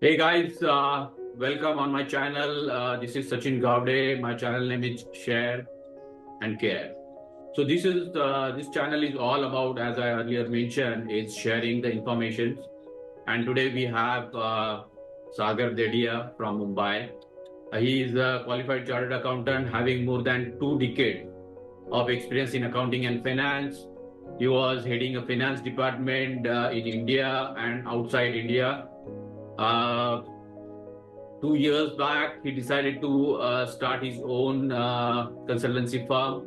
Hey guys, welcome on my channel. This is Sachin Gawade. My channel name is Share and Care. So this channel is all about, as I earlier mentioned, is sharing the information. And today we have Sagar Dedhia from Mumbai. He is a qualified chartered accountant, having more than 2 decades of experience in accounting and finance. He was heading a finance department in India and outside India. Uh, 2 years back, he decided to start his own consultancy firm,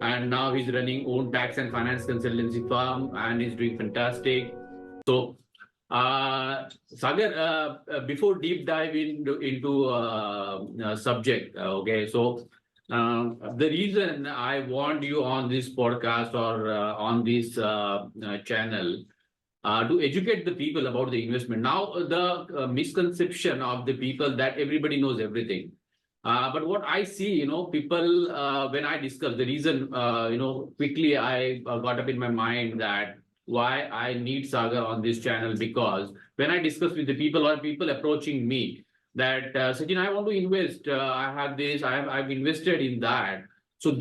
and now he's running own tax and finance consultancy firm, and he's doing fantastic. So, Sagar, before deep dive into subject, okay, so the reason I want you on this podcast or on this channel to educate the people about the investment. Now, the misconception of the people that everybody knows everything. But what I see, people, when I discuss the reason, quickly I got up in my mind that why I need Saga on this channel, because when I discuss with the people or people approaching me that, Sachin, I want to invest, I have this, I've invested in that. So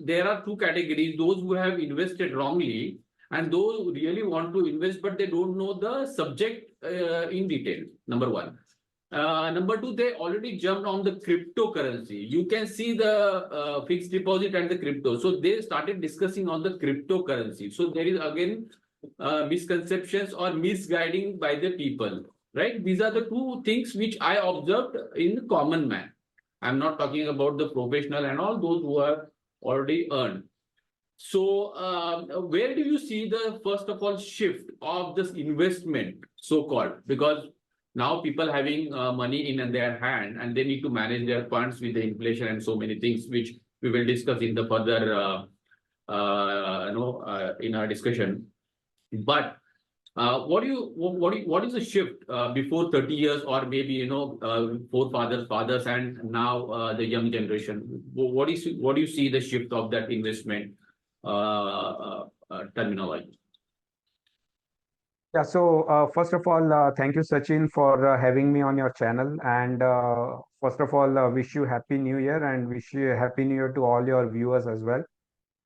there are two categories: those who have invested wrongly and those who really want to invest but they don't know the subject in detail. Number one. Number two, they already jumped on the cryptocurrency. You can see the fixed deposit and the crypto. So they started discussing on the cryptocurrency. So there is again misconceptions or misguiding by the people, right? These are the two things which I observed in common man. I'm not talking about the professional and all those who have already earned. So, where do you see the first of all shift of this investment, so called? Because now people having money in their hand and they need to manage their funds with the inflation and so many things, which we will discuss in the further, in our discussion. But what is the shift before 30 years or maybe forefathers, fathers, and now the young generation? What do you see the shift of that investment terminology? Yeah, so first of all, thank you, Sachin, for having me on your channel. And first of all, wish you Happy New Year and wish you Happy New Year to all your viewers as well.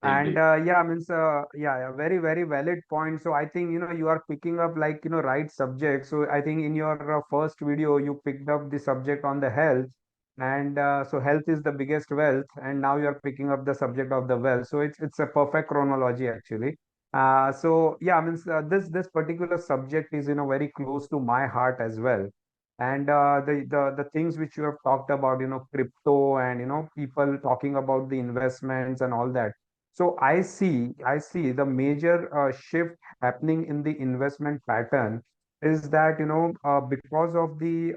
Same And day. yeah, very, very valid point. So I think, you are picking up right subject. So I think in your first video, you picked up the subject on the health. And so health is the biggest wealth. And now you are picking up the subject of the wealth. So it's a perfect chronology, actually. So yeah, this particular subject is, very close to my heart as well. And the things which you have talked about, crypto and, people talking about the investments and all that. So I see the major shift happening in the investment pattern is that, because of the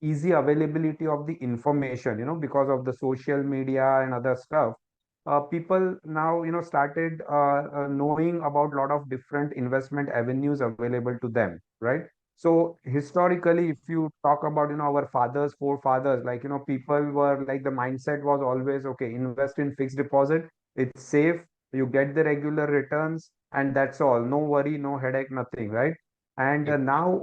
easy availability of the information, because of the social media and other stuff, people now, started knowing about a lot of different investment avenues available to them, right? So historically, if you talk about, our fathers, forefathers, people were like, the mindset was always, okay, invest in fixed deposit, it's safe, you get the regular returns, and that's all. No worry, no headache, nothing, right? And now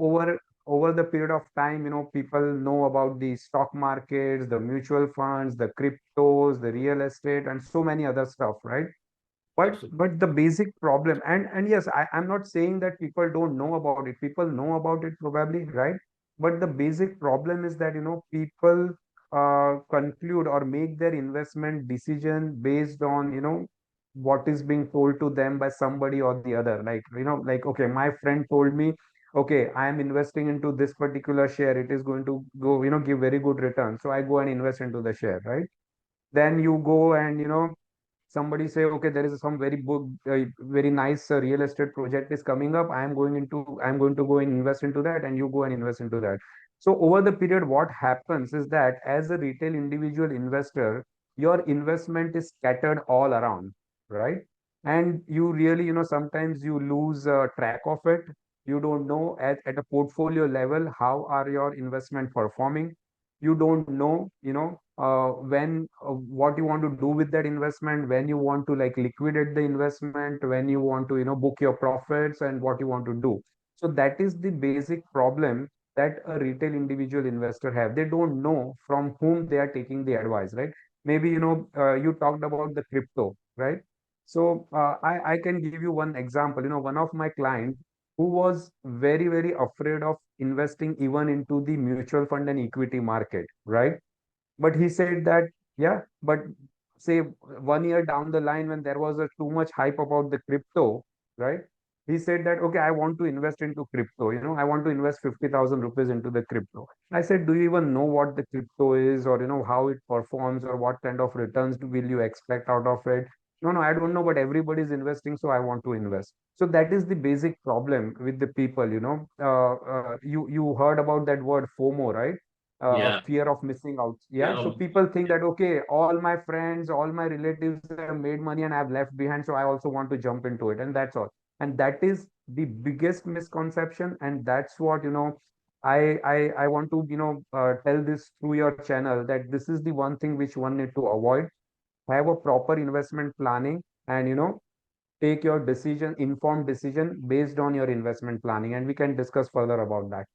over the period of time, people know about the stock markets, the mutual funds, the cryptos, the real estate, and so many other stuff, right? but Absolutely. but the basic problem, and yes, I'm not saying that people don't know about it. People know about it probably, right? But the basic problem is that, people conclude or make their investment decision based on, what is being told to them by somebody or the other. Like, like, okay, my friend told me, okay, I am investing into this particular share, it is going to go, give very good return, so I go and invest into the share, right? Then you go and, somebody say, okay, there is some very nice real estate project is coming up, I'm going to go and invest into that, and you go and invest into that. So over the period, what happens is that as a retail individual investor, your investment is scattered all around, right? And you really, sometimes you lose track of it. You don't know at a portfolio level how are your investment performing. You don't know, when what you want to do with that investment, when you want to like liquidate the investment, when you want to, book your profits, and what you want to do. So that is the basic problem that a retail individual investor have. They don't know from whom they are taking the advice, right? Maybe, you talked about the crypto, right? So I can give you one example. One of my client who was very, very afraid of investing even into the mutual fund and equity market, right? But he said that, yeah, but say 1 year down the line when there was a too much hype about the crypto, right? He said that, okay, I want to invest into crypto. I want to invest 50,000 rupees into the crypto. I said, do you even know what the crypto is, or how it performs, or what kind of returns will you expect out of it? No, no, I don't know, but everybody is investing, so I want to invest. So that is the basic problem with the people. You heard about that word FOMO, right? A Yeah, fear of missing out. Yeah. yeah. So people think that, okay, all my friends, all my relatives have made money and I've left behind. So I also want to jump into it. And that's all. And that is the biggest misconception. And that's what, I want to, tell this through your channel, that this is the one thing which one need to avoid. Have a proper investment planning, and, take your decision, informed decision based on your investment planning. And we can discuss further about that.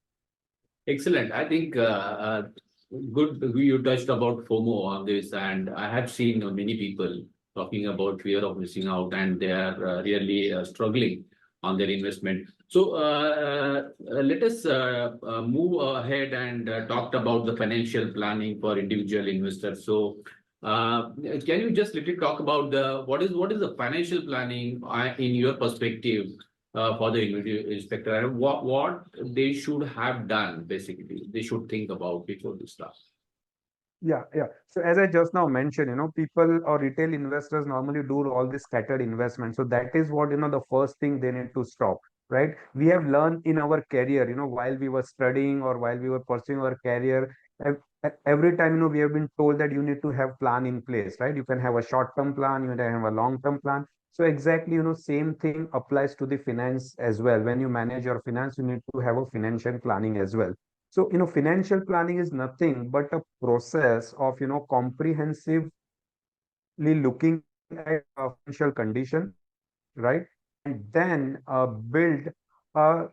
Excellent. I think good you touched about FOMO on this, and I have seen many people talking about fear of missing out, and they are really struggling on their investment. So let us move ahead and talk about the financial planning for individual investors. So can you just little talk about the what is the financial planning in your perspective for the individual inspector, and what they should have done, basically they should think about before this stuff. Yeah, yeah. So as I just now mentioned, people or retail investors normally do all this scattered investment. So that is what, the first thing they need to stop, right? We have learned in our career, while we were studying or while we were pursuing our career, every time, we have been told that you need to have plan in place, right? You can have a short-term plan, you can have a long-term plan. So exactly, same thing applies to the finance as well. When you manage your finance, you need to have a financial planning as well. So, financial planning is nothing but a process of, comprehensively looking at financial condition, right? And then build a,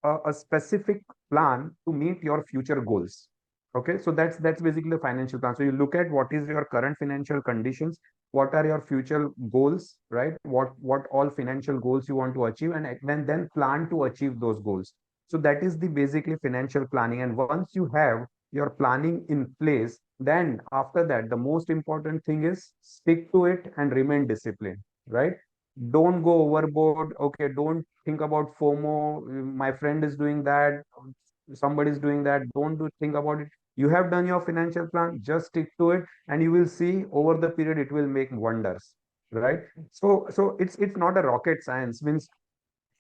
a specific plan to meet your future goals. Okay, so that's basically the financial plan. So you look at what is your current financial conditions, what are your future goals, right? What all financial goals you want to achieve, and then plan to achieve those goals. So that is the basically financial planning. And once you have your planning in place, then after that, the most important thing is stick to it and remain disciplined, right? Don't go overboard. Okay, don't think about FOMO. My friend is doing that, somebody is doing that. Don't do think about it. You have done your financial plan, just stick to it, and you will see over the period it will make wonders, right? So it's not a rocket science. Means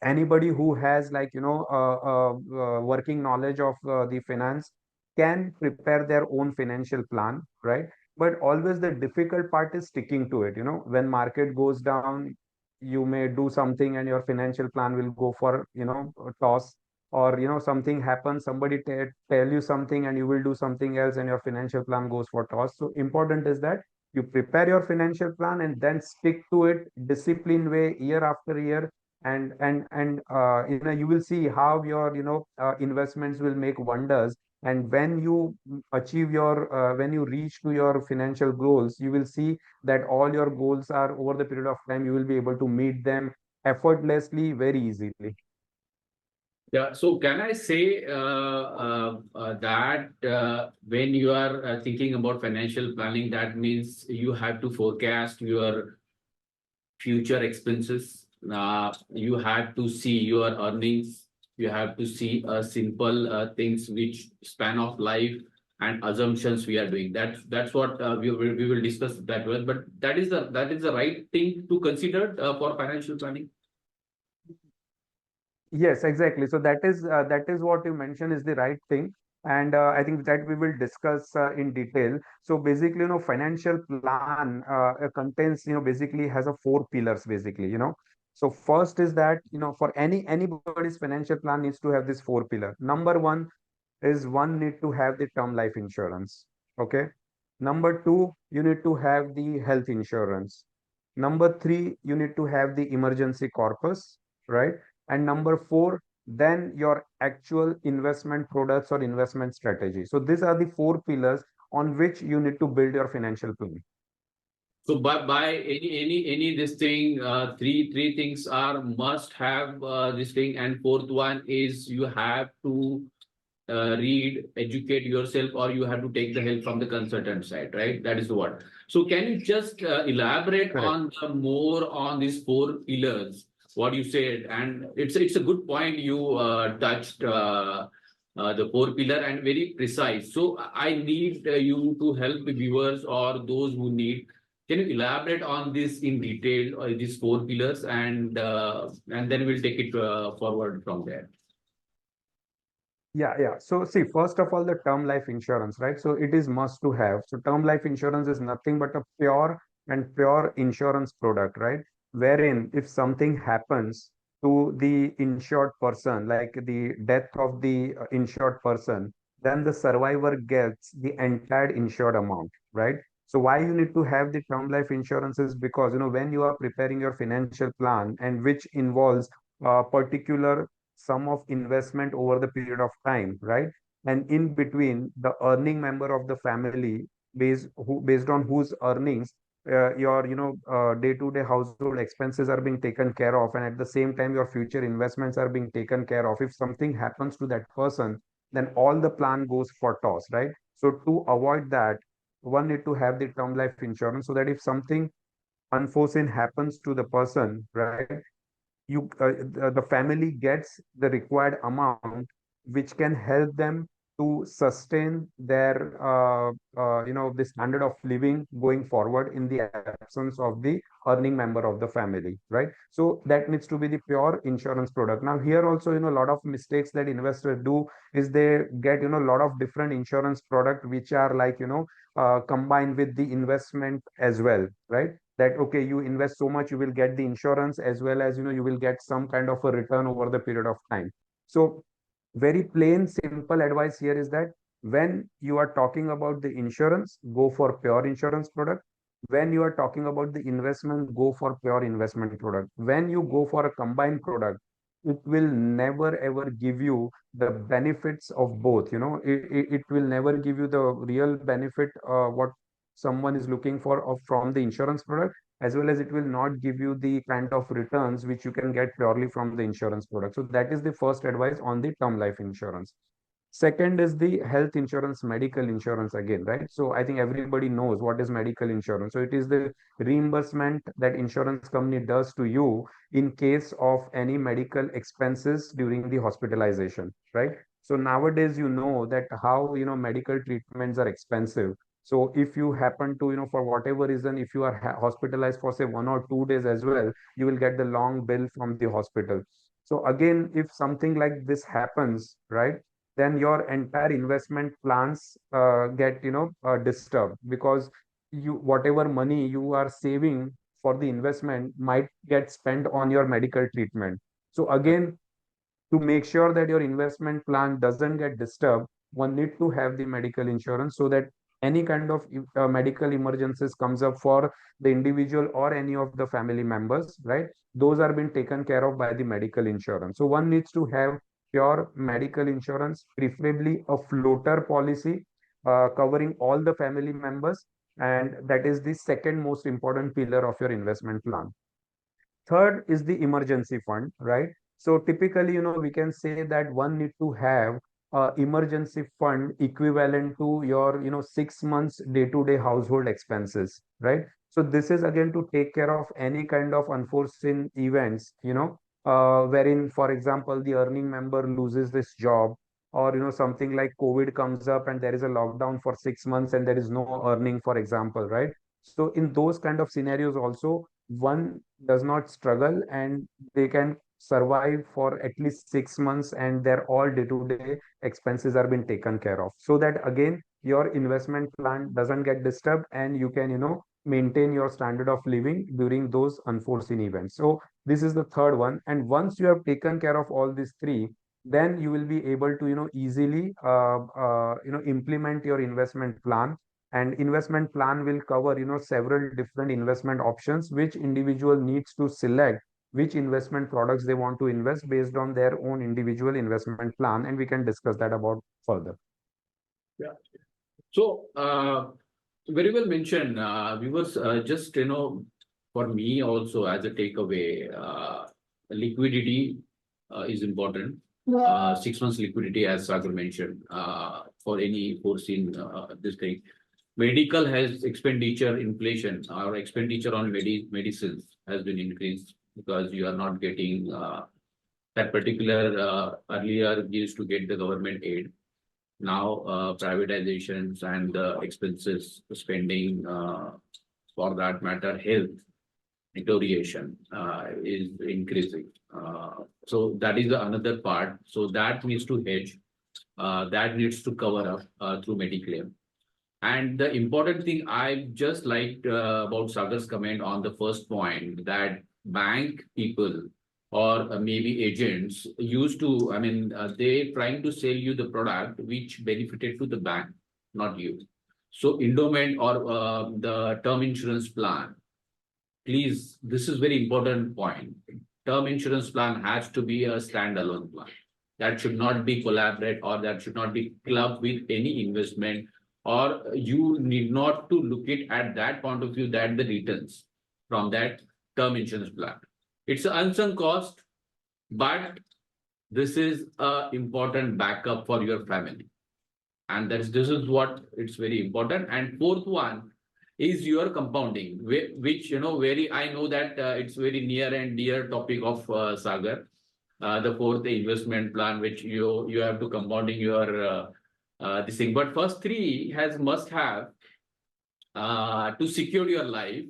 anybody who has, like, working knowledge of the finance can prepare their own financial plan, right? But always the difficult part is sticking to it. When market goes down, you may do something and your financial plan will go for, a toss. Or, something happens, somebody tell you something and you will do something else and your financial plan goes for toss. So important is that you prepare your financial plan and then stick to it disciplined way, year after year. And you will see how your, investments will make wonders. And when you achieve your when you reach to your financial goals, you will see that all your goals are, over the period of time, you will be able to meet them effortlessly, very easily. Yeah, so can I say that when you are thinking about financial planning, that means you have to forecast your future expenses. You have to see your earnings. You have to see simple things which span of life and assumptions we are doing. That's what we will discuss that well. But that is the right thing to consider for financial planning. Yes, exactly. So that is what you mentioned is the right thing, and I think that we will discuss in detail. So basically, financial plan contains, basically has a four pillars, basically. So first is that, for anybody's financial plan needs to have this four pillar. Number one is, one need to have the term life insurance. Okay. Number two, you need to have the health insurance. Number three, you need to have the emergency corpus, right? And number four, then your actual investment products or investment strategy. So these are the four pillars on which you need to build your financial plan. So by any this thing, three things are must have this thing, and fourth one is you have to read, educate yourself, or you have to take the help from the consultant side, right? That is the what. So can you just elaborate Correct. on the more on these four pillars, what you said? And it's a good point you touched the four pillar and very precise. So I need you to help the viewers or those who need. Can you elaborate on this in detail, or these four pillars, and then we'll take it forward from there. Yeah, yeah. So see, first of all, the term life insurance, right? So it is must to have. So term life insurance is nothing but a pure insurance product, right? Wherein if something happens to the insured person, like the death of the insured person, then the survivor gets the entire insured amount, right? So why you need to have the term life insurance is because, when you are preparing your financial plan and which involves a particular sum of investment over the period of time, right? And in between, the earning member of the family, based on whose earnings your day-to-day household expenses are being taken care of, and at the same time your future investments are being taken care of. If something happens to that person, then all the plan goes for toss, right? So to avoid that, one need to have the term life insurance so that if something unforeseen happens to the person, right, the family gets the required amount which can help them to sustain their the standard of living going forward in the absence of the earning member of the family, right? So that needs to be the pure insurance product. Now here also, a lot of mistakes that investors do is they get, a lot of different insurance product which are like, combined with the investment as well, right? That okay, you invest so much, you will get the insurance as well as, you will get some kind of a return over the period of time. So very plain simple advice here is that when you are talking about the insurance, go for pure insurance product. When you are talking about the investment, go for pure investment product. When you go for a combined product, it will never ever give you the benefits of both. It will never give you the real benefit what someone is looking for from the insurance product, as well as it will not give you the kind of returns which you can get purely from the insurance product. So that is the first advice on the term life insurance. Second is the health insurance, medical insurance again, right? So I think everybody knows what is medical insurance. So it is the reimbursement that insurance company does to you in case of any medical expenses during the hospitalization, right? So nowadays, that how, medical treatments are expensive. So if you happen to, for whatever reason, if you are hospitalized for say 1 or 2 days as well, you will get the long bill from the hospital. So again, if something like this happens, right, then your entire investment plans get disturbed, because you whatever money you are saving for the investment might get spent on your medical treatment. So again, to make sure that your investment plan doesn't get disturbed, one need to have the medical insurance so that any kind of medical emergencies comes up for the individual or any of the family members, right? Those are being taken care of by the medical insurance. So one needs to have pure medical insurance, preferably a floater policy covering all the family members, and that is the second most important pillar of your investment plan. Third is the emergency fund, right? So typically, we can say that one need to have a emergency fund equivalent to your, 6 months day-to-day household expenses, right? So this is again to take care of any kind of unforeseen events, wherein, for example, the earning member loses this job, or, something like COVID comes up and there is a lockdown for 6 months and there is no earning, for example, right? So in those kind of scenarios also, one does not struggle and they can survive for at least 6 months, and their all day-to-day expenses are being taken care of, so that again your investment plan doesn't get disturbed and you can maintain your standard of living during those unforeseen events. So this is the third one, and once you have taken care of all these three, then you will be able to easily implement your investment plan. And investment plan will cover several different investment options which individual needs to select which investment products they want to invest based on their own individual investment plan, and we can discuss that about further. Yeah. So, very well mentioned. Viewers, just, for me also as a takeaway, liquidity is important. 6 months liquidity, as Sagar mentioned, for any foreseen this thing. Medical has expenditure inflation. Our expenditure on medicines has been increased because you are not getting that particular earlier we used to get the government aid. Now privatizations and expenses spending for that matter health deterioration is increasing. So that is another part. So that needs to hedge. That needs to cover up through Mediclaim. And the important thing I just liked about Sagar's comment on the first point, that bank people or maybe agents used to, they trying to sell you the product which benefited to the bank, not you. So endowment or the term insurance plan, please, this is very important point. Term insurance plan has to be a standalone plan. That should not be collaborate or that should not be clubbed with any investment, or you need not to look it at that point of view that the returns from that term insurance plan. It's an unsung cost, but this is a important backup for your family. And this is what it's very important. And fourth one is your compounding, which, very, I know that it's very near and dear topic of Sagar. The fourth investment plan, which you have to compounding your this thing. But first three must have to secure your life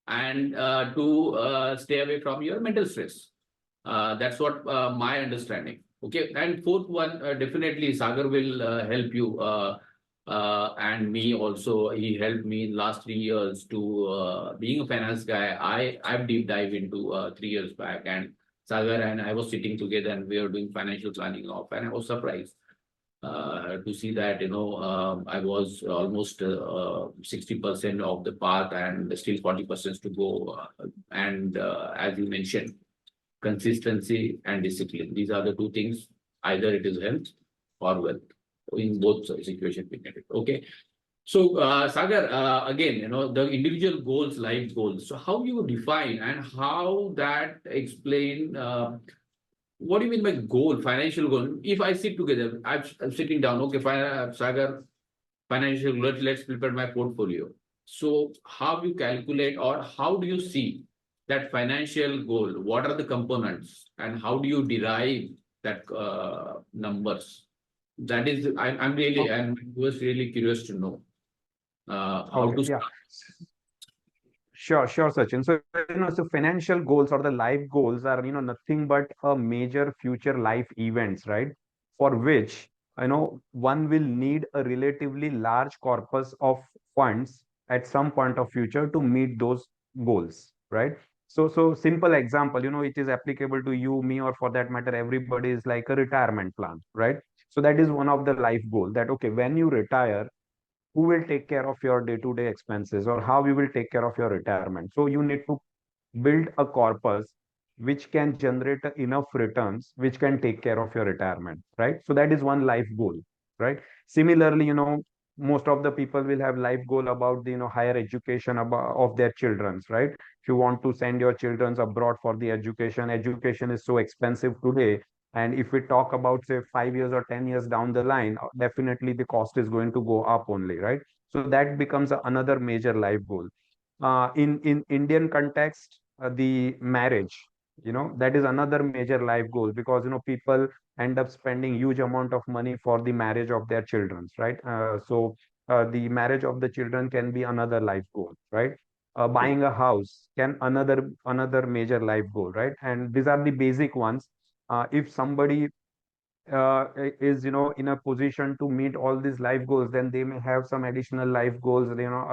and to stay away from your mental stress. That's what my understanding. Okay, and fourth one, definitely Sagar will help you and me also. He helped me in last 3 years to being a finance guy. I've deep dive into 3 years back, and Sagar and I was sitting together and we were doing financial planning off, and I was surprised to see that I was almost 60% of the path and still 40% to go. And as you mentioned, consistency and discipline. These are the two things. Either it is health or wealth. In both situations, we get it. Okay. So, Sagar, again, the individual goals, life goals. So, how you define and how that explain? What do you mean by goal, financial goal? If I sit together, I'm sitting down. Okay, fine, Sagar, financial. Let's prepare my portfolio. So, how you calculate or how do you see that financial goal? What are the components and how do you derive that numbers? That is, I'm really, Okay. and was really curious to know how Okay. to Yeah. start. Sure, Sachin. So, so financial goals or the life goals are, nothing but a major future life events, right? For which, one will need a relatively large corpus of funds at some point of future to meet those goals, right? So simple example, it is applicable to you, me, or for that matter, everybody is like a retirement plan, right? So that is one of the life goal that, okay, when you retire, who will take care of your day-to-day expenses or how you will take care of your retirement. So you need to build a corpus which can generate enough returns which can take care of your retirement, right? So that is one life goal, right? Similarly, most of the people will have life goal about the higher education of their children's, right? If you want to send your children's abroad for the education is so expensive today, and if we talk about, say, 5 years or 10 years down the line, definitely the cost is going to go up only, right? So that becomes another major life goal. In Indian context, the marriage, that is another major life goal, because people end up spending huge amount of money for the marriage of their children, right? So the marriage of the children can be another life goal, right? Buying a house can another major life goal, right? And these are the basic ones. If somebody is in a position to meet all these life goals, then they may have some additional life goals,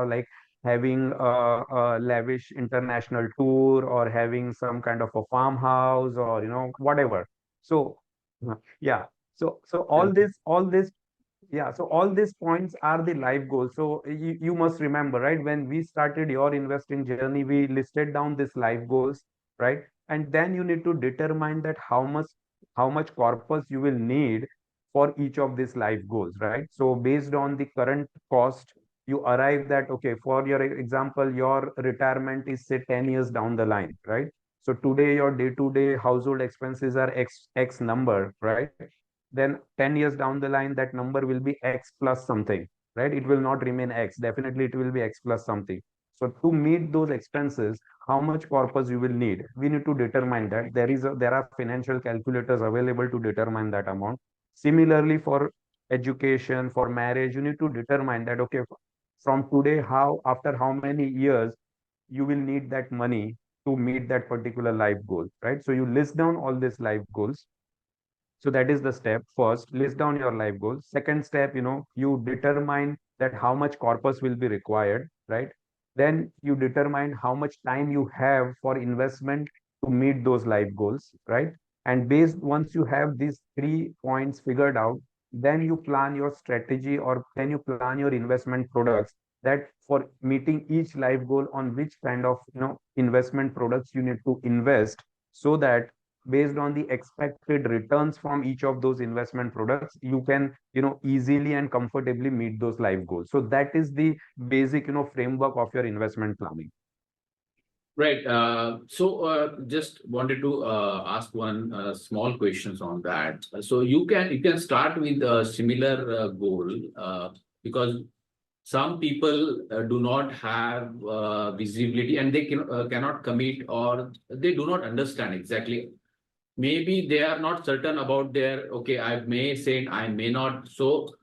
like having a lavish international tour, or having some kind of a farmhouse, or whatever. So yeah, so all this yeah, so all these points are the life goals. So you must remember, right? When we started your investing journey, we listed down these life goals, right? And then you need to determine that how much corpus you will need for each of these life goals, right? So based on the current cost, you arrive that, okay, for your example, your retirement is say 10 years down the line, right? So today your day-to-day household expenses are x number, right? Then 10 years down the line, that number will be x plus something, right? It will not remain x. Definitely it will be x plus something. So to meet those expenses, how much corpus you will need, we need to determine that. There are financial calculators available to determine that amount. Similarly, for education, for marriage, you need to determine that, okay, from today, how after how many years you will need that money to meet that particular life goal, right? So you list down all these life goals. So that is the step. First, list down your life goals. Second step, you determine that how much corpus will be required, right? Then you determine how much time you have for investment to meet those life goals, right? And based once you have these 3 points figured out, then you plan your strategy, or then you plan your investment products, that for meeting each life goal, on which kind of investment products you need to invest, so that based on the expected returns from each of those investment products, you can easily and comfortably meet those life goals. So that is the basic framework of your investment planning. Right. Just wanted to ask one small questions on that. So you can start with a similar goal because some people do not have visibility, and they cannot commit, or they do not understand exactly. Maybe they are not certain about their, okay, I may say, I may not. So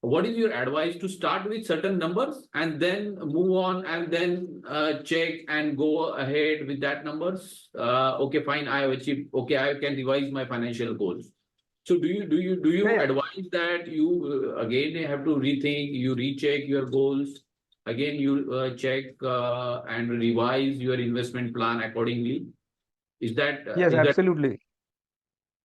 what is your advice to start with certain numbers and then move on, and then check and go ahead with that numbers? Okay, fine, I have achieved. Okay, I can revise my financial goals. So do you Yeah, advise that you again have to rethink, you recheck your goals, again you check and revise your investment plan accordingly? Is that yes, absolutely.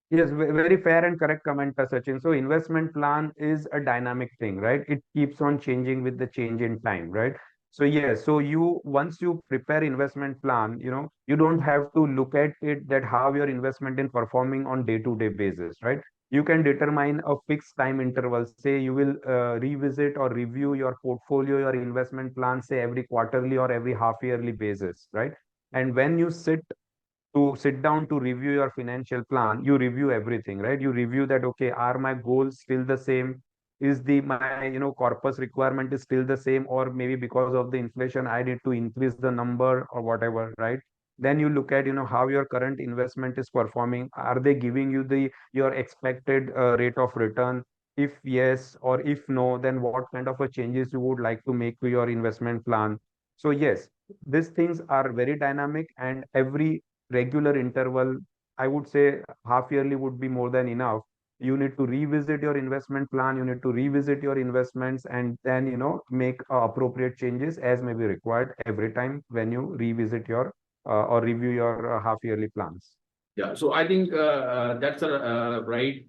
Yes, very fair and correct comment, Sachin. So investment plan is a dynamic thing, right? It keeps on changing with the change in time, right? So yes, so you once you prepare investment plan, you don't have to look at it that how your investment in performing on day-to-day basis, right? You can determine a fixed time interval. Say you will revisit or review your portfolio, your investment plan, say every quarterly or every half yearly basis, right? And when you sit down to review your financial plan, you review everything, right? You review that, okay, are my goals still the same? Is the my corpus requirement is still the same, or maybe because of the inflation I need to increase the number or whatever, right? Then you look at how your current investment is performing. Are they giving you the your expected rate of return? If yes, or if no, then what kind of a changes you would like to make to your investment plan? So yes, these things are very dynamic, and every regular interval, I would say half yearly would be more than enough. You need to revisit your investment plan, you need to revisit your investments, and then make appropriate changes as may be required every time when you revisit your or review your half yearly plans. Yeah, so I think that's a right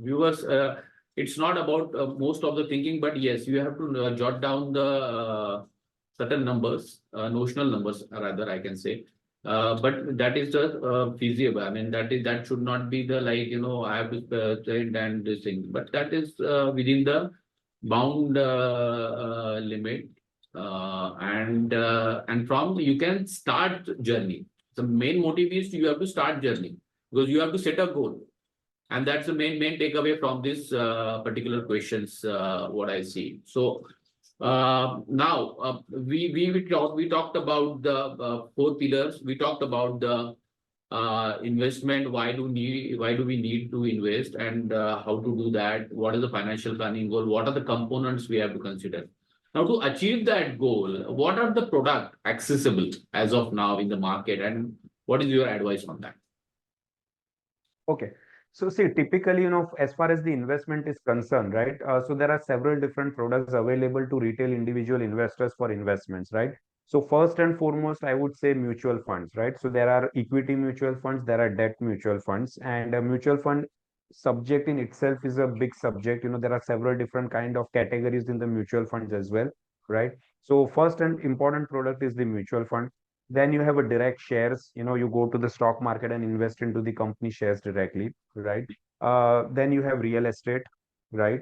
viewers. It's not about most of the thinking, but yes, you have to jot down the certain numbers, notional numbers, rather I can say. But that is just feasible. I mean, that should not be the like I have to spend and this thing, but that is within the bound limit, and from you can start journey. The main motive is you have to start journey because you have to set a goal, and that's the main takeaway from this particular questions. What I see. So now we talked about the 4 pillars. We talked about the investment. Why do we need to invest, and how to do that? What is the financial planning goal? What are the components we have to consider? Now, to achieve that goal, what are the product accessible as of now in the market, and what is your advice on that? Okay. So see, typically, as far as the investment is concerned, right? So there are several different products available to retail individual investors for investments, right? So first and foremost, I would say mutual funds, right? So there are equity mutual funds, there are debt mutual funds, and a mutual fund subject in itself is a big subject. There are several different kind of categories in the mutual funds as well, right? So first and important product is the mutual fund. Then you have a direct shares, you go to the stock market and invest into the company shares directly, right? Then you have real estate, right?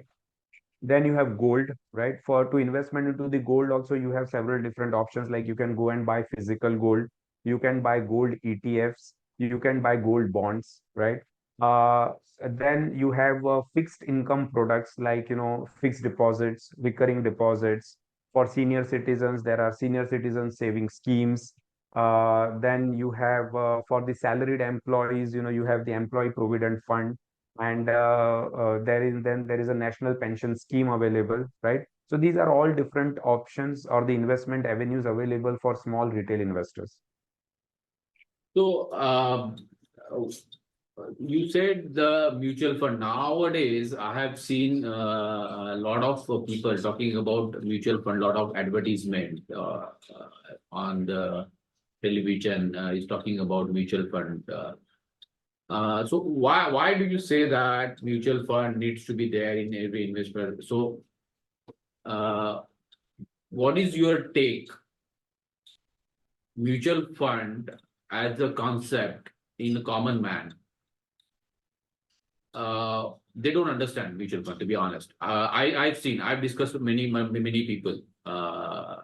Then you have gold, right? For to investment into the gold also, you have several different options. Like you can go and buy physical gold, you can buy gold ETFs, you can buy gold bonds, right? uh then you have fixed income products, like fixed deposits, recurring deposits. For senior citizens, there are senior citizen saving schemes. Then you have, for the salaried employees, you have the employee provident fund. And there is a national pension scheme available, right? So these are all different options or the investment avenues available for small retail investors. So, you said the mutual fund. Nowadays, I have seen a lot of people talking about mutual fund, lot of advertisement on the television is talking about mutual fund. So why do you say that mutual fund needs to be there in every investment? So, uh, what is your take? Mutual fund as a concept in a common man, they don't understand mutual fund, to be honest. I've discussed with many people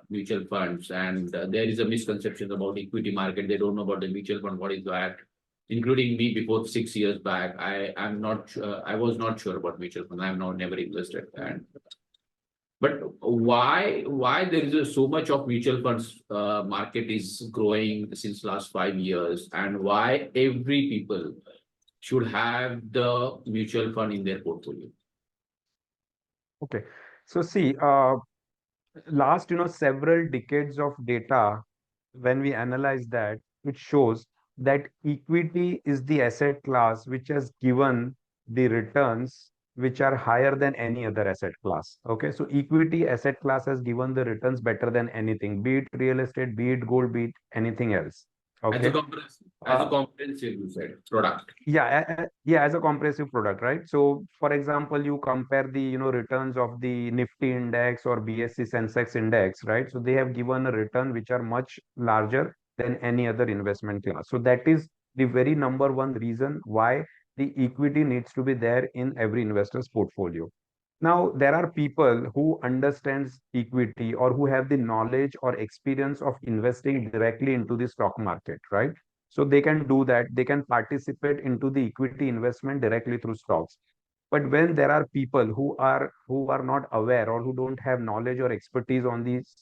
mutual funds, and there is a misconception about equity market. They don't know about the mutual fund. What is that? Including me, before 6 years back, I'm not I was not sure about mutual fund. I've not never invested. And but why there is so much of mutual funds market is growing since last 5 years, and why every people should have the mutual fund in their portfolio? Okay, so see, last several decades of data, when we analyze that, it shows that equity is the asset class which has given the returns which are higher than any other asset class. Okay, so equity asset class has given the returns better than anything, be it real estate, be it gold, be it anything else. As a Okay. uh, comprehensive, you said, product. yeah, as a comprehensive product, right? So, for example, you compare the returns of the Nifty index or BSE Sensex index, right? So they have given a return which are much larger than any other investment class. So that is the very number one reason why the equity needs to be there in every investor's portfolio. Now, there are people who understands equity or who have the knowledge or experience of investing directly into the stock market, right? So they can do that. They can participate into the equity investment directly through stocks. But when there are people who are not aware or who don't have knowledge or expertise on these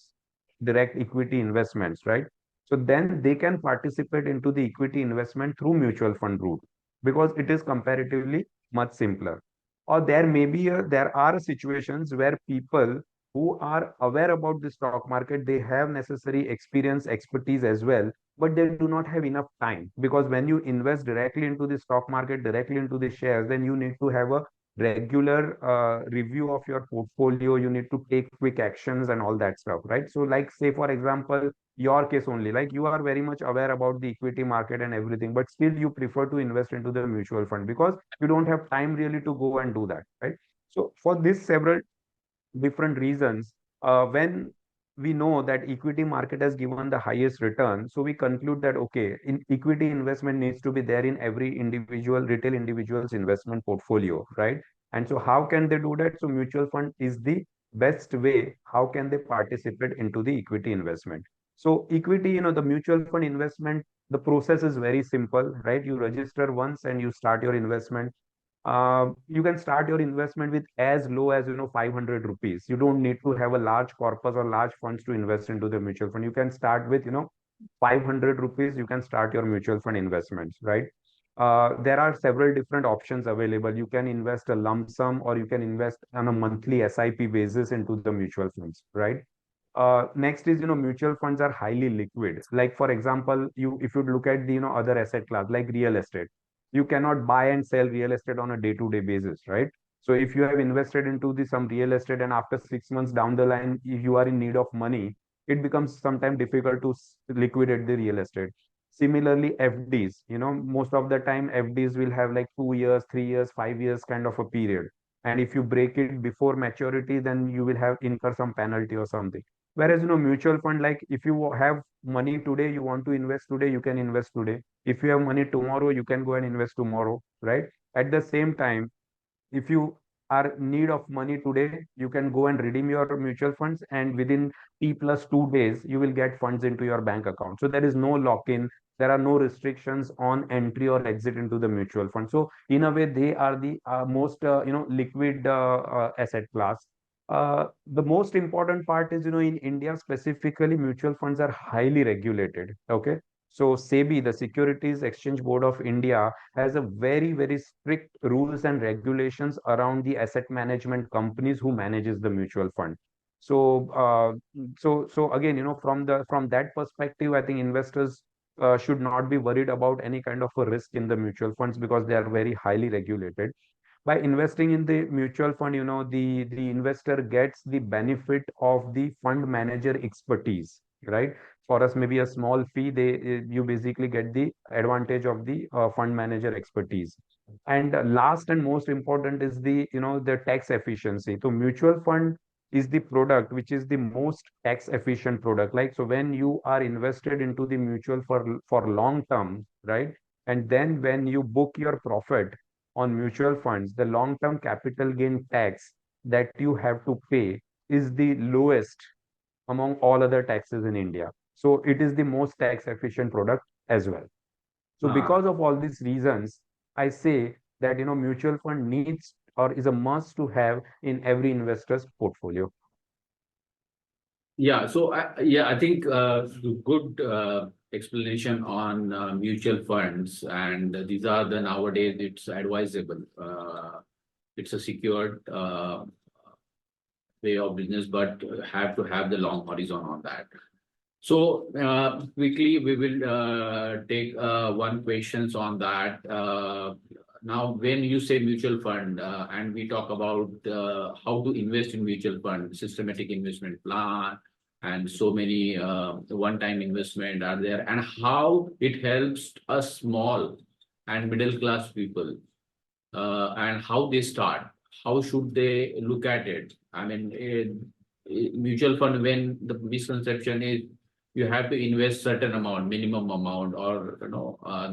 direct equity investments, right? So then they can participate into the equity investment through mutual fund route, because it is comparatively much simpler. Or there are situations where people who are aware about the stock market, they have necessary experience, expertise as well, but they do not have enough time, because when you invest directly into the stock market, directly into the shares, then you need to have a regular review of your portfolio. You need to take quick actions and all that stuff, right? So like, say for example, your case only, like you are very much aware about the equity market and everything, but still you prefer to invest into the mutual fund because you don't have time really to go and do that, right? So for this several different reasons, when we know that equity market has given the highest return, so we conclude that okay, in equity investment needs to be there in every individual retail individual's investment portfolio, right? And so how can they do that? So mutual fund is the best way. How can they participate into the equity investment? So equity, the mutual fund investment, the process is very simple, right? You register once and you start your investment. You can start your investment with as low as 500 rupees. You don't need to have a large corpus or large funds to invest into the mutual fund. You can start with 500 rupees. You can start your mutual fund investments, right? There are several different options available. You can invest a lump sum, or you can invest on a monthly SIP basis into the mutual funds, right? Next is, mutual funds are highly liquid. Like for example, if you look at the other asset class like real estate, you cannot buy and sell real estate on a day-to-day basis, right? So if you have invested into the some real estate and after 6 months down the line, if you are in need of money, it becomes sometimes difficult to liquidate the real estate. Similarly, FDs, most of the time FDs will have like 2 years, 3 years, 5 years kind of a period. And if you break it before maturity, then you will have incur some penalty or something. Whereas, mutual fund, like if you have money today, you want to invest today, you can invest today. If you have money tomorrow, you can go and invest tomorrow, right? At the same time, if you are in need of money today, you can go and redeem your mutual funds, and within T plus 2 days, you will get funds into your bank account. So there is no lock-in, there are no restrictions on entry or exit into the mutual fund. So in a way, they are the most liquid asset class. The most important part is, in India specifically, mutual funds are highly regulated. Okay. So SEBI, the Securities Exchange Board of India, has a very, very strict rules and regulations around the asset management companies who manages the mutual fund. So, so again, from that perspective, I think investors should not be worried about any kind of a risk in the mutual funds because they are very highly regulated. By investing in the mutual fund, the investor gets the benefit of the fund manager expertise, right? For us, maybe a small fee, you basically get the advantage of the fund manager expertise. And last and most important is the tax efficiency. So mutual fund is the product which is the most tax efficient product. Like, so when you are invested into the mutual for long term, right? And then when you book your profit on mutual funds, the long term capital gain tax that you have to pay is the lowest among all other taxes in India. So it is the most tax efficient product as well. So Ah, because of all these reasons, I say that mutual fund needs or is a must to have in every investor's portfolio. yeah. So yeah, I think good explanation on mutual funds, and these are the nowadays it's advisable. It's a secured way of business, but have to have the long horizon on that. So quickly, we will take one questions on that. Now, when you say mutual fund, and we talk about how to invest in mutual fund, systematic investment plan, and so many one-time investment are there, and how it helps us small and middle class people, and how they start, how should they look at it? I mean, mutual fund, when the misconception is you have to invest certain amount, minimum amount, or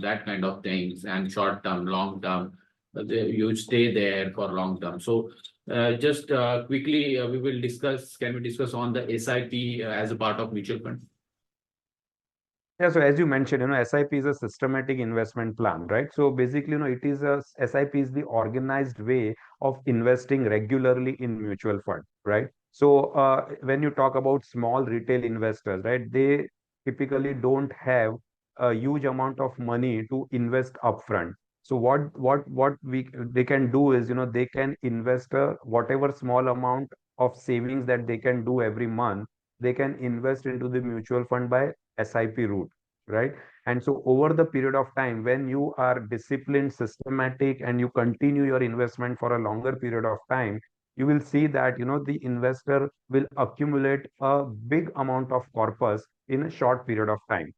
that kind of things, and short term, long term, you stay there for long term. So just quickly, we will discuss. Can we discuss on the SIP as a part of mutual fund? Yeah, so as you mentioned, SIP is a systematic investment plan, right? So basically, it is SIP is the organized way of investing regularly in mutual fund, right? So when you talk about small retail investors, right, they typically don't have a huge amount of money to invest upfront. So what we they can do is, they can invest whatever small amount of savings that they can do every month, they can invest into the mutual fund by SIP route, right? And so over the period of time, when you are disciplined, systematic, and you continue your investment for a longer period of time, you will see that the investor will accumulate a big amount of corpus in a short period of time.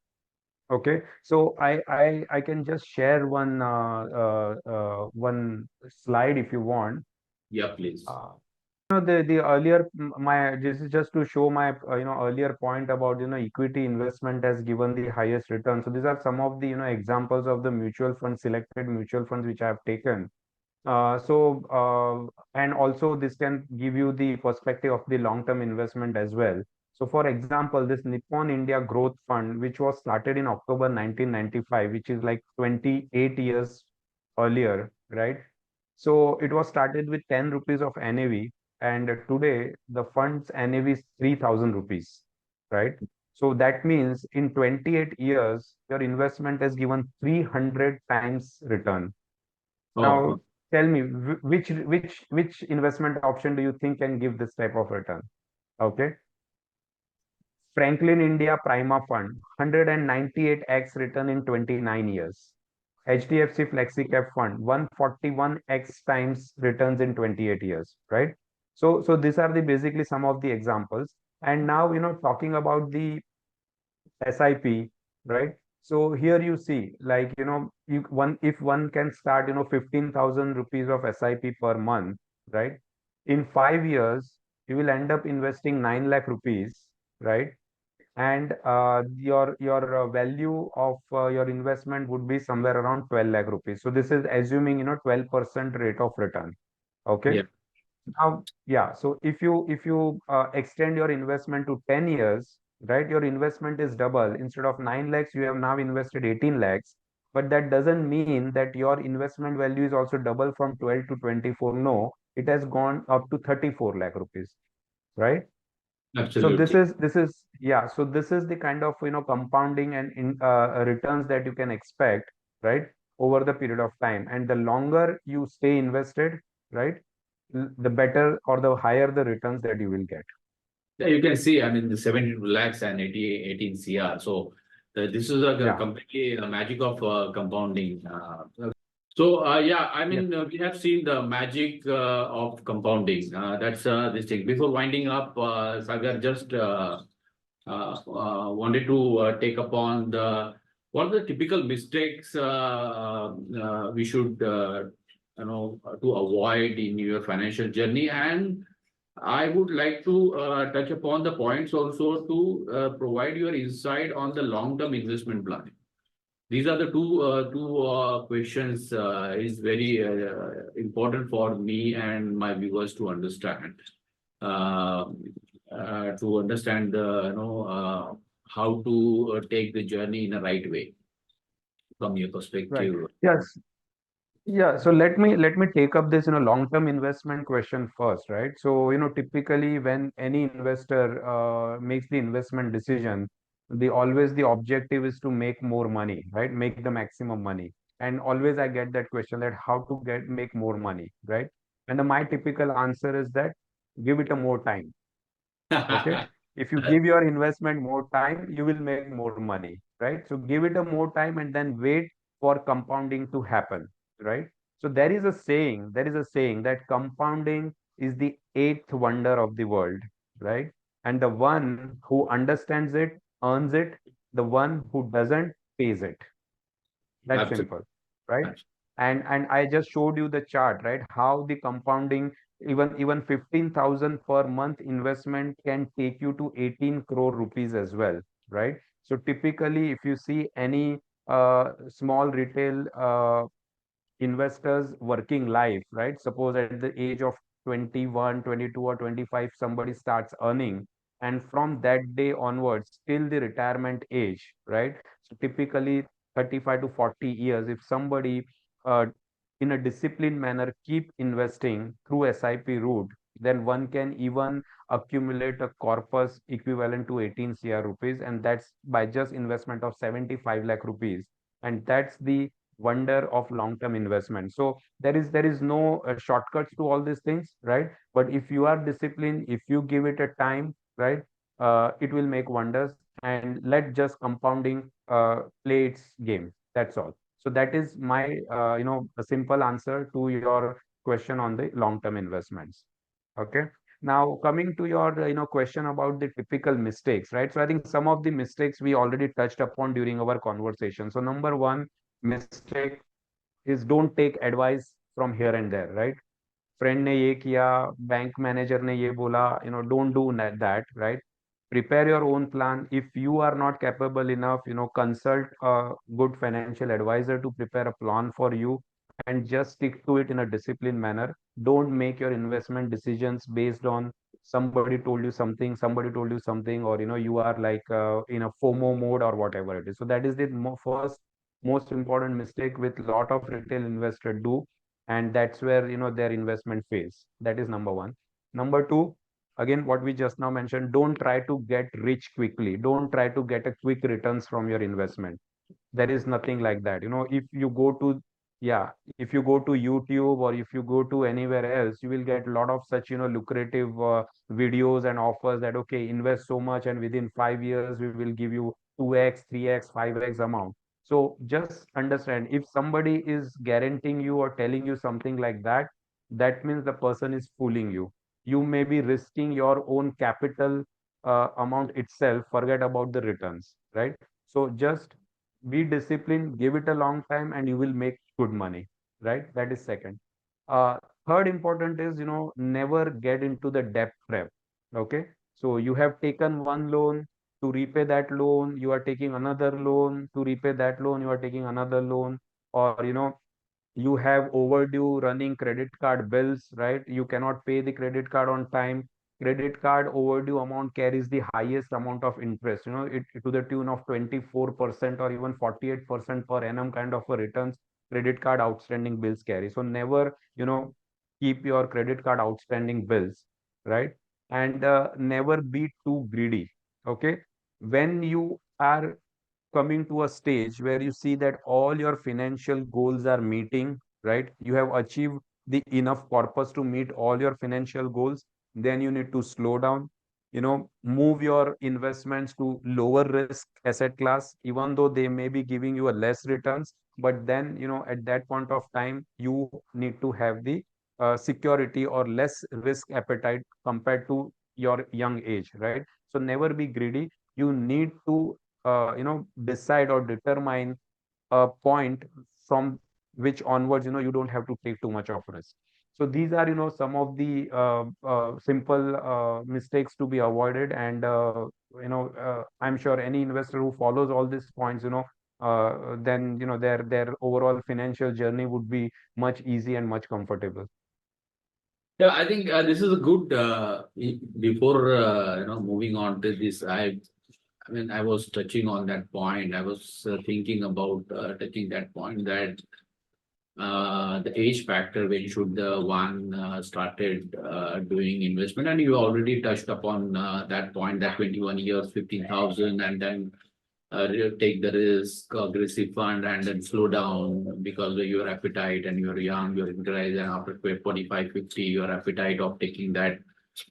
Okay, so I can just share one slide if you want. Yeah, please. Uh, the earlier my this is just to show my earlier point about equity investment has given the highest return. So these are some of the examples of the mutual funds, selected mutual funds which I have taken. And also this can give you the perspective of the long-term investment as well. So for example, this Nippon India Growth Fund, which was started in October 1995, which is like 28 years earlier, right? So it was started with 10 rupees of NAV, and today the fund's NAV is 3,000 rupees, right? So that means in 28 years, your investment has given 300 times return. Oh, Now, tell me, which investment option do you think can give this type of return? Okay. Franklin India Prima Fund, 198x return in 29 years. HDFC FlexiCap Fund, 141x times returns in 28 years, right? So these are the basically some of the examples. And now, talking about the SIP, right? So here you see, like, if one can start, 15,000 rupees of SIP per month, right? In 5 years, you will end up investing 9 lakh rupees, right? And your value of your investment would be somewhere around 12 lakh rupees. So this is assuming 12% rate of return. Okay. Yeah, Now, yeah, so if you extend your investment to 10 years, right, your investment is double. Instead of 9 lakhs, you have now invested 18 lakhs. But that doesn't mean that your investment value is also double from 12 to 24. No, it has gone up to 34 lakh rupees, right? So this absolutely. is this is yeah, so this is the kind of compounding and returns that you can expect, right, over the period of time. And the longer you stay invested, right, the better or the higher the returns that you will get. Yeah, you can see, I mean, the 72 lakhs and 18 CR. So this is a Yeah. completely magic of compounding. So yeah, I Yes. mean, we have seen the magic of compounding. That's this thing. Before winding up, Sagar, just wanted to take upon the what are the typical mistakes we should to avoid in your financial journey. And I would like to touch upon the points also to provide your insight on the long-term investment planning. These are the two questions is very important for me and my viewers to understand. Uh, to understand the how to take the journey in a right way from your Right. perspective. Yes. Yeah, so let me take up this long-term investment question first, right? So typically when any investor makes the investment decision, the objective is to make more money, right? Make the maximum money. And always I get that question, that how to make more money, right? And my typical answer is that give it a more time. Okay. If you give your investment more time, you will make more money, right? So give it a more time and then wait for compounding to happen, right? So there is a saying that compounding is the eighth wonder of the world, right? And the one who understands it earns it, the one who doesn't pays it. That's Absolutely. simple, right? And I just showed you the chart, right? How the compounding, even 15,000 per month investment can take you to 18 crore rupees as well, right? So typically, if you see any small retail investors working life, right? Suppose at the age of 21, 22, or 25, somebody starts earning, and from that day onwards till the retirement age, right? So typically 35 to 40 years, if somebody uh, in a disciplined manner keep investing through SIP route, then one can even accumulate a corpus equivalent to 18 CR rupees, and that's by just investment of 75 lakh rupees. And that's the wonder of long-term investment. So there is no shortcuts to all these things, right? But if you are disciplined, if you give it a time, right, it will make wonders. And let just compounding play its game. That's all. So that is my a simple answer to your question on the long-term investments. Okay. Now coming to your question about the typical mistakes, right? So I think some of the mistakes we already touched upon during our conversation. So number one mistake is don't take advice from here and there, right? Friend ने ये किया, bank manager ने ये बोला, don't do that, right? Prepare your own plan. If you are not capable enough, consult a good financial advisor to prepare a plan for you, and just stick to it in a disciplined manner. Don't make your investment decisions based on somebody told you something, or you are like in a FOMO mode or whatever it is. So that is the first most important mistake with lot of retail investors do, and that's where their investment fails. That is number one. Number two, again what we just now mentioned, don't try to get rich quickly, don't try to get a quick returns from your investment. There is nothing like that. If you go to, yeah, if you go to YouTube or if you go to anywhere else, you will get a lot of such lucrative videos and offers that, okay, invest so much and within 5 years we will give you 2x, 3x, 5x amount. So just understand, if somebody is guaranteeing you or telling you something like that, that means the person is fooling you. You may be risking your own capital amount itself, forget about the returns, right? So just be disciplined, give it a long time, and you will make good money, right? That is second. uh, Third important is never get into the debt trap. Okay. So you have taken one loan to repay that loan, you are taking another loan to repay that loan, you are taking another loan, or you have overdue running credit card bills, right? You cannot pay the credit card on time. Credit card overdue amount carries the highest amount of interest, to the tune of 24% or even 48% per annum kind of a returns credit card outstanding bills carry. So never, keep your credit card outstanding bills, right? And never be too greedy. Okay. When you are coming to a stage where you see that all your financial goals are meeting, right? You have achieved the enough corpus to meet all your financial goals, then you need to slow down, move your investments to lower risk asset class, even though they may be giving you a less returns. But then, at that point of time, you need to have the security or less risk appetite compared to your young age, right? So never be greedy. You need to decide or determine a point from which onwards, you don't have to take too much of risk. So these are, some of the simple mistakes to be avoided. And I'm sure any investor who follows all these points, then their overall financial journey would be much easy and much comfortable. Yeah, I think this is a good. Before moving on to this, I mean, I was touching on that point. I was thinking about touching that point that the age factor when should the one started doing investment, and you already touched upon that point that 21 years, 15,000, and then take the risk, aggressive fund, and then slow down because of your appetite and you're young, you're encouraged, and after 45, 50, your appetite of taking that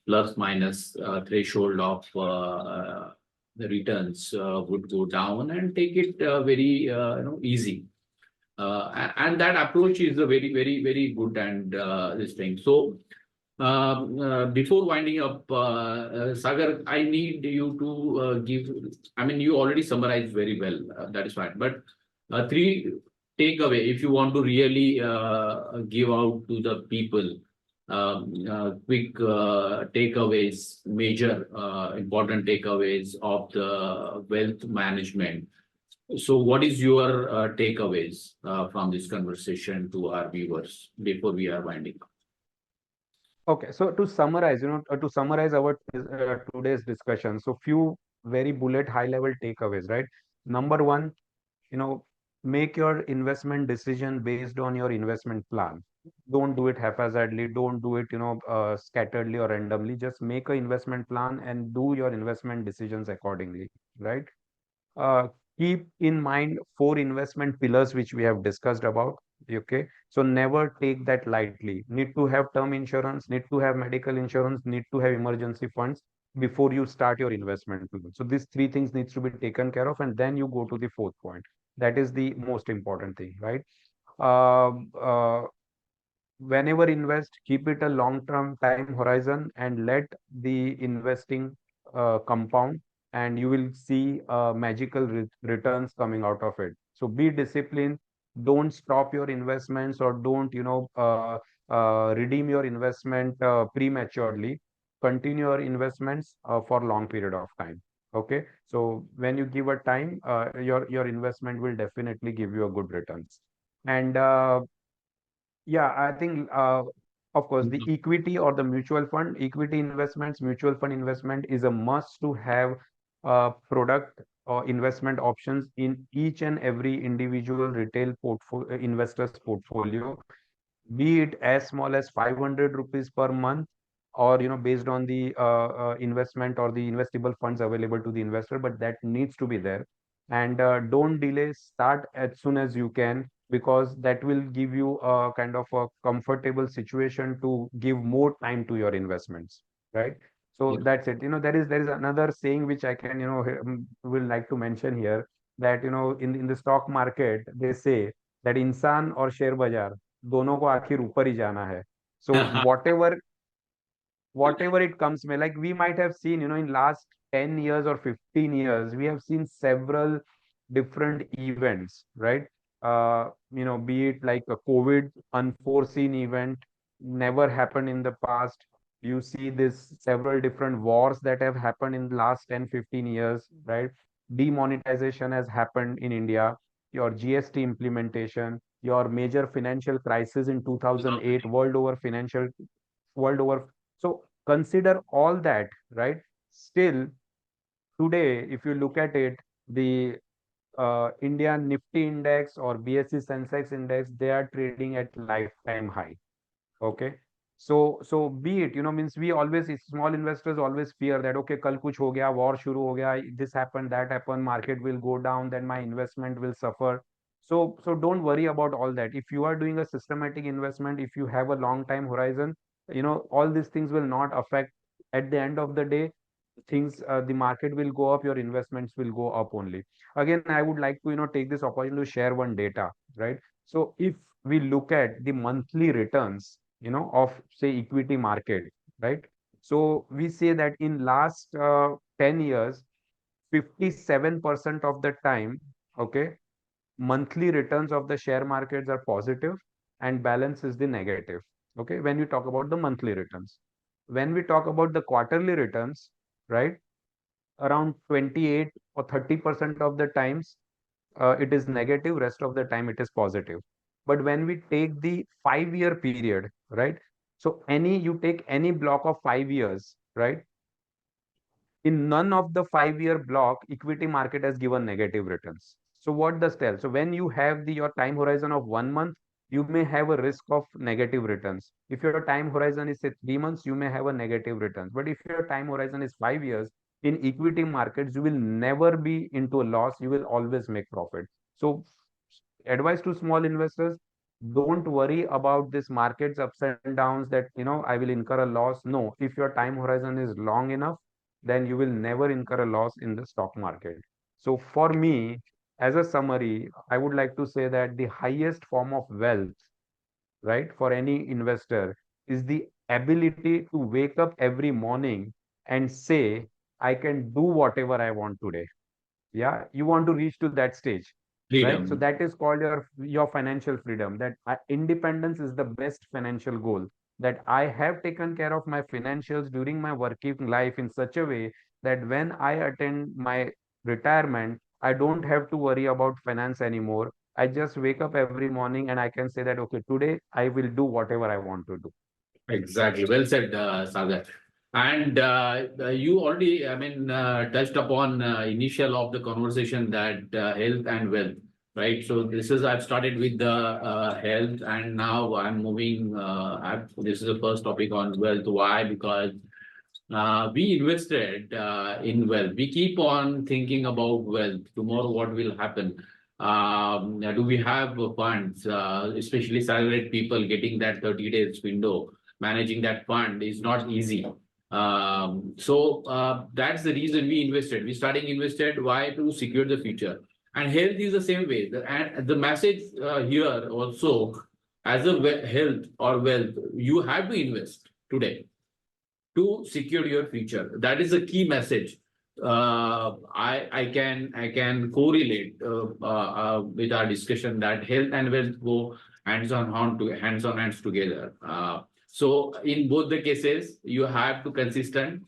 plus minus threshold of the returns would go down and take it very easy. And that approach is a very, very, very good and this thing. So before winding up, Sagar, I need you to give. I mean, you already summarized very well. That is fine. But three takeaway, if you want to really give out to the people, quick takeaways, major important takeaways of the wealth management. So, what is your takeaways from this conversation to our viewers before we are winding up? Okay, so to summarize, our today's discussion, so few very bullet high level takeaways, right? Number one, you know, make your investment decision based on your investment plan. Don't do it haphazardly. Don't do it, scatteredly or randomly. Just make a investment plan and do your investment decisions accordingly, right? uh, Keep in mind four investment pillars which we have discussed about. Okay, so never take that lightly. Need to have term insurance, need to have medical insurance, need to have emergency funds before you start your investment plan. So these three things needs to be taken care of, and then you go to the fourth point. That is the most important thing, right? Um uh, Whenever invest, keep it a long term time horizon and let the investing compound, and you will see magical returns coming out of it. So be disciplined. Don't stop your investments, or don't redeem your investment prematurely. Continue your investments for long period of time. Okay, so when you give a time, your investment will definitely give you a good returns. And yeah, I think, of course, the equity or the mutual fund, equity investments, mutual fund investment is a must to have product or investment options in each and every individual retail portfolio investor's portfolio, be it as small as 500 rupees per month, or based on the investment or the investable funds available to the investor, but that needs to be there. And don't delay, start as soon as you can, because that will give you a kind of a comfortable situation to give more time to your investments, right? So Yeah. that's it. There is another saying which I can, will like to mention here, that in the stock market they say that इंसान और share बाजार दोनों को आखिर ऊपर ही जाना है. So whatever it comes may, like we might have seen, in last 10 years or 15 years, we have seen several different events, right? Be it like a COVID unforeseen event, never happened in the past. You see this several different wars that have happened in the last 10, 15 years, right? Demonetization has happened in India, your GST implementation, your major financial crisis in 2008, world over. So consider all that, right? Still, today, if you look at it, the India Nifty index or BSE Sensex index, they are trading at lifetime high. Okay. So be it, means we always, small investors always fear that, okay, kal kuch ho gaya, war shuru ho gaya, this happened, that happened, market will go down, then my investment will suffer. So don't worry about all that. If you are doing a systematic investment, if you have a long time horizon, all these things will not affect. At the end of the day, the market will go up, your investments will go up only. Again, I would like to, take this opportunity to share one data, right? So if we look at the monthly returns, of say equity market, right? So we say that in last 10 years, 57% of the time, okay, monthly returns of the share markets are positive and balance is the negative. Okay, when we talk about the monthly returns. When we talk about the quarterly returns, right, around 28 or 30% of the times it is negative, rest of the time it is positive. But when we take the 5 year period, right, so you take any block of 5 years, right, in none of the 5 year block, equity market has given negative returns. So what does tell? So when you have your time horizon of 1 month, you may have a risk of negative returns. If your time horizon is say 3 months, you may have a negative returns. But if your time horizon is 5 years, in equity markets, you will never be into a loss. You will always make profit. So advice to small investors, don't worry about this market's ups and downs that, I will incur a loss. No, if your time horizon is long enough, then you will never incur a loss in the stock market. So for me, as a summary, I would like to say that the highest form of wealth, right, for any investor is the ability to wake up every morning and say, I can do whatever I want today. Yeah, you want to reach to that stage, right? So Freedom. that is called your financial freedom. That independence is the best financial goal. That I have taken care of my financials during my working life in such a way that when I attend my retirement, I don't have to worry about finance anymore. I just wake up every morning and I can say that, okay, today I will do whatever I want to do. Exactly. Well said, Sagar. And you already, I mean, touched upon initial of the conversation that health and wealth, right? So this is I've started with the health, and now I'm moving. This is the first topic on wealth. Why? Because we invested in wealth. We keep on thinking about wealth. Tomorrow, what will happen? Do we have funds, especially salaried people getting that 30 days window? Managing that fund is not easy. So that's the reason we invested. We starting invested. Why? To secure the future. And health is the same way. And the message here also, as a health or wealth, you have to invest today to secure your future. That is a key message. I can correlate with our discussion that health and wealth go hands on hands together. So in both the cases, you have to consistent,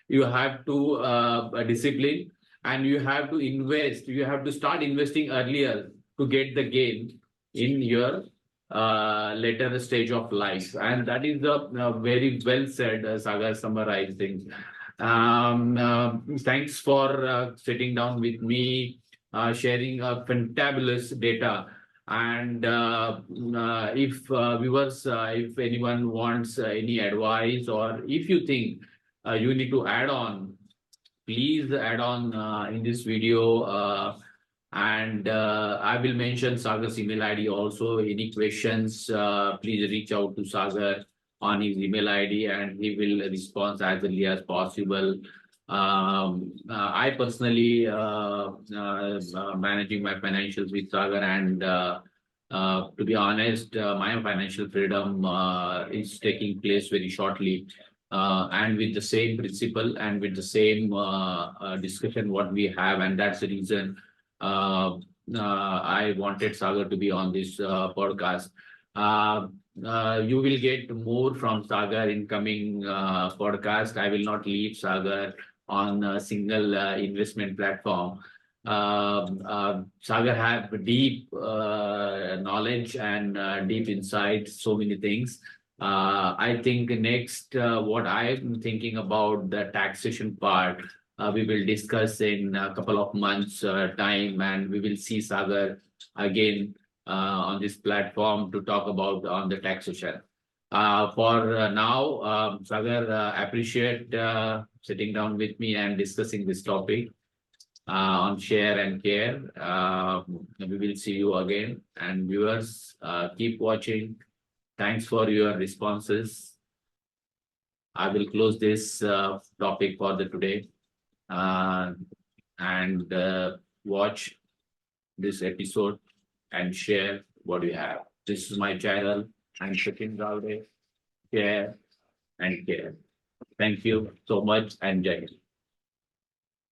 you have to discipline, and you have to invest. You have to start investing earlier to get the gain in your later stage of life. And that is the very well said, Sagar summarized things. Thanks for sitting down with me, sharing a fantabulous data. And if anyone wants any advice, or if you think you need to add on, please add on in this video. And I will mention Sagar's email ID also. Any questions, please reach out to Sagar on his email ID and he will respond as early as possible. I personally managing my financials with Sagar, and to be honest, my financial freedom is taking place very shortly. And with the same principle and with the same discussion what we have, and that's the reason I wanted Sagar to be on this podcast. you will get more from Sagar in coming podcast. I will not leave Sagar on a single investment platform. Sagar have deep knowledge and deep insights, so many things. I think next, what I'm thinking about the taxation part, we will discuss in a couple of months time, and we will see Sagar again on this platform to talk about on the taxation. For now, Sagar, appreciate sitting down with me and discussing this topic on share and care. We will see you again. And viewers, keep watching. Thanks for your responses. I will close this topic for the today and watch this episode and share what you have. This is my channel. I'm Sachin Gawade. Share and care. Thank you so much and Jai Hind.